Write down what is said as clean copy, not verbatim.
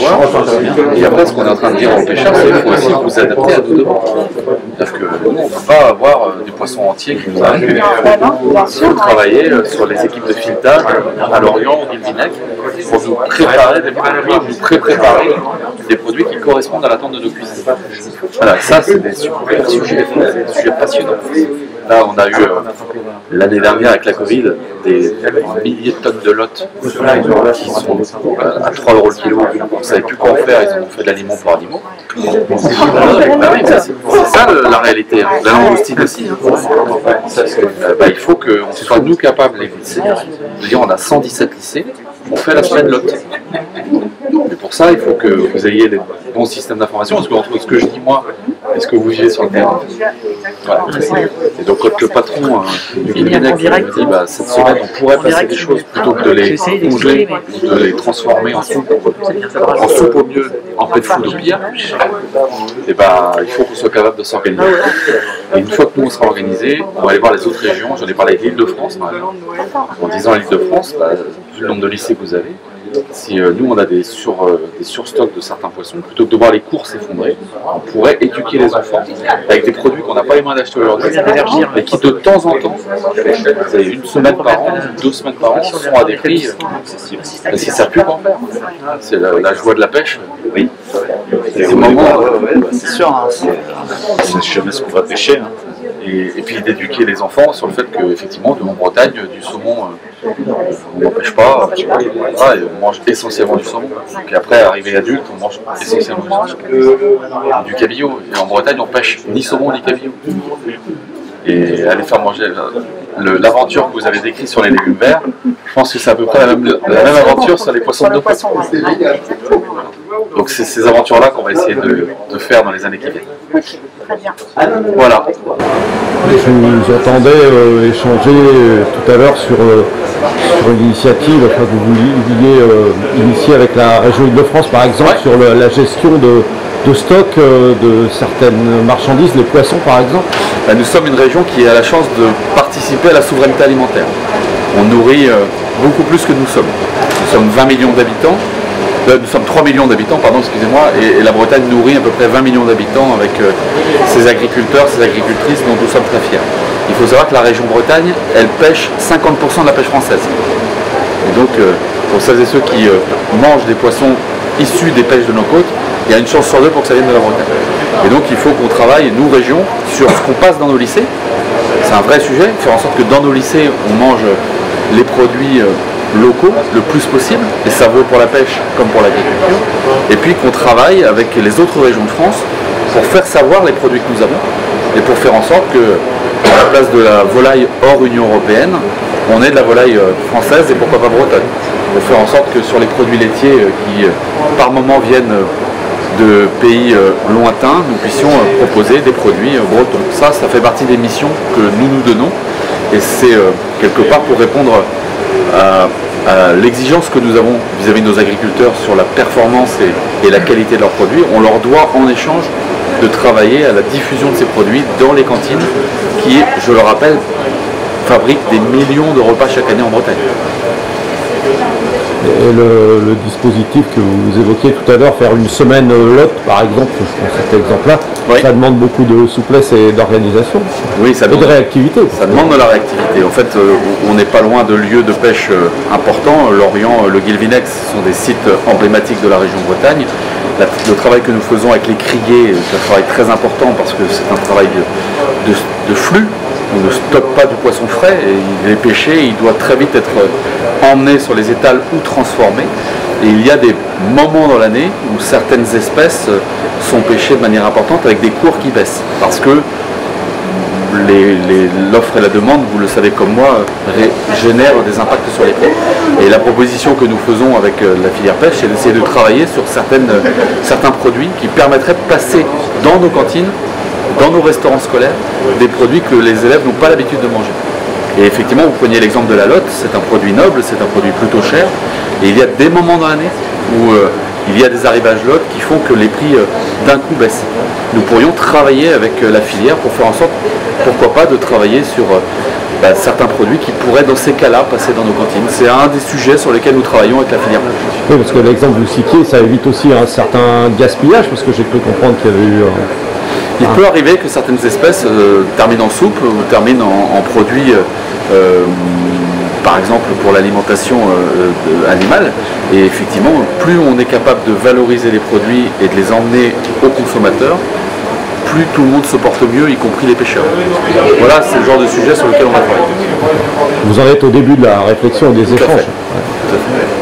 savoir. Et après, ce qu'on est en train de dire aux pêcheurs, c'est qu'il faut aussi vous adapter à nos demandes. C'est-à-dire que nous, on ne peut pas avoir des poissons entiers qui nous arrivent. Il faut travailler sur les équipes de filetage à Lorient, au Guilvinec, pour nous préparer des produits, nous pré-préparer des produits qui correspondent à l'attente de nos cuisines. Voilà, ça, c'est des super sujets, des sujets passionnants. Là, on a eu l'année dernière avec la Covid des milliers de tonnes de lottes qui sont à 3 € le kilo. On ne savait plus quoi en faire, ils ont fait de l'aliment pour animaux. C'est ça la réalité. Hein. La langoustine aussi. Il faut qu'on soit nous capables, les lycées, de dire on a 117 lycées, on fait la semaine lotte. Mais pour ça, il faut que vous ayez des bons systèmes d'information, parce que entre ce que je dis moi et ce que vous vivez sur le terrain. Voilà. Et donc quand le patron du Guilvinec me dit cette semaine on pourrait passer des choses plutôt que de les congeler ou de les transformer en soupe au mieux, en pet food au pire, et il faut qu'on soit capable de s'organiser. Et une fois que nous on sera organisé, on va aller voir les autres régions. J'en ai parlé avec l'Île-de-France par exemple. En disant à l'Île-de-France, vu le nombre de lycées que vous avez, si nous on a des surstocks de certains poissons, plutôt que de voir les cours s'effondrer, on pourrait éduquer les enfants avec des produits qu'on n'a pas les moyens d'acheter aujourd'hui, mais qui de temps en temps, vous avez une semaine par an, 2 semaines par an, sont à des prix parce qu'ils ne savent plus quoi en faire. C'est la joie de la pêche. Oui. C'est sûr, hein, c'est jamais ce qu'on va pêcher. Hein. Et puis d'éduquer les enfants sur le fait qu'effectivement, en Bretagne, du saumon, on n'en pêche pas, et on mange essentiellement du saumon. Et après, arrivé adulte, on mange essentiellement du cabillaud. Et en Bretagne, on pêche ni saumon ni cabillaud. Et aller faire manger l'aventure que vous avez décrite sur les légumes verts, je pense que c'est à peu près la même aventure sur les poissons de poisson. Donc c'est ces aventures-là qu'on va essayer de faire dans les années qui viennent. Ok, très bien. Voilà. Je vous entendais échanger tout à l'heure sur une initiative que vous vouliez initier avec la région Île-de-France, par exemple, sur la gestion de stock de certaines marchandises, les poissons par exemple. Nous sommes une région qui a la chance de participer à la souveraineté alimentaire. On nourrit beaucoup plus que nous sommes. Nous sommes 20 millions d'habitants. Nous sommes 3 millions d'habitants, pardon, excusez-moi, et la Bretagne nourrit à peu près 20 millions d'habitants avec ses agriculteurs, ses agricultrices dont nous sommes très fiers. Il faut savoir que la région Bretagne, elle pêche 50% de la pêche française. Et donc, pour celles et ceux qui mangent des poissons issus des pêches de nos côtes, il y a une chance sur 2 pour que ça vienne de la Bretagne. Et donc, il faut qu'on travaille, nous, régions, sur ce qu'on passe dans nos lycées. C'est un vrai sujet, faire en sorte que dans nos lycées, on mange les produits locaux le plus possible, et ça vaut pour la pêche comme pour l'agriculture, et puis qu'on travaille avec les autres régions de France pour faire savoir les produits que nous avons, et pour faire en sorte que, à la place de la volaille hors Union Européenne, on ait de la volaille française et pourquoi pas bretonne. Pour faire en sorte que sur les produits laitiers qui, par moment, viennent de pays lointains, nous puissions proposer des produits bretons. Ça fait partie des missions que nous donnons, et c'est quelque part pour répondre à l'exigence que nous avons vis-à-vis de nos agriculteurs sur la performance et la qualité de leurs produits. On leur doit en échange de travailler à la diffusion de ces produits dans les cantines qui, je le rappelle, fabriquent des millions de repas chaque année en Bretagne. Et le dispositif que vous évoquiez tout à l'heure, faire une semaine lotte par exemple, je prends cet exemple-là, ça demande beaucoup de souplesse et d'organisation, et de réactivité. Ça demande de la réactivité. En fait, on n'est pas loin de lieux de pêche importants. Lorient, le Guilvinec, ce sont des sites emblématiques de la région Bretagne. Le travail que nous faisons avec les criers, c'est un travail très important parce que c'est un travail de flux. On ne stocke pas du poisson frais, et il est pêché, il doit très vite être emmené sur les étals ou transformé. Et il y a des moments dans l'année où certaines espèces sont pêchées de manière importante avec des cours qui baissent. Parce que l'offre et la demande, vous le savez comme moi, génèrent des impacts sur les prix. Et la proposition que nous faisons avec la filière pêche, c'est d'essayer de travailler sur certains produits qui permettraient de passer dans nos cantines, dans nos restaurants scolaires, des produits que les élèves n'ont pas l'habitude de manger. Et effectivement, vous preniez l'exemple de la lotte, c'est un produit noble, c'est un produit plutôt cher, et il y a des moments dans l'année où il y a des arrivages lottes qui font que les prix d'un coup baissent. Nous pourrions travailler avec la filière pour faire en sorte, pourquoi pas, de travailler sur certains produits qui pourraient dans ces cas-là passer dans nos cantines. C'est un des sujets sur lesquels nous travaillons avec la filière pêche. Oui, parce que l'exemple que vous citiez, ça évite aussi un certain gaspillage, parce que j'ai cru comprendre qu'il y avait eu... Il peut arriver que certaines espèces terminent en soupe ou terminent en produits, par exemple pour l'alimentation animale. Et effectivement, plus on est capable de valoriser les produits et de les emmener aux consommateurs, plus tout le monde se porte mieux, y compris les pêcheurs. Voilà, c'est le genre de sujet sur lequel on va travailler. Vous en êtes au début de la réflexion et des échanges. Tout à fait.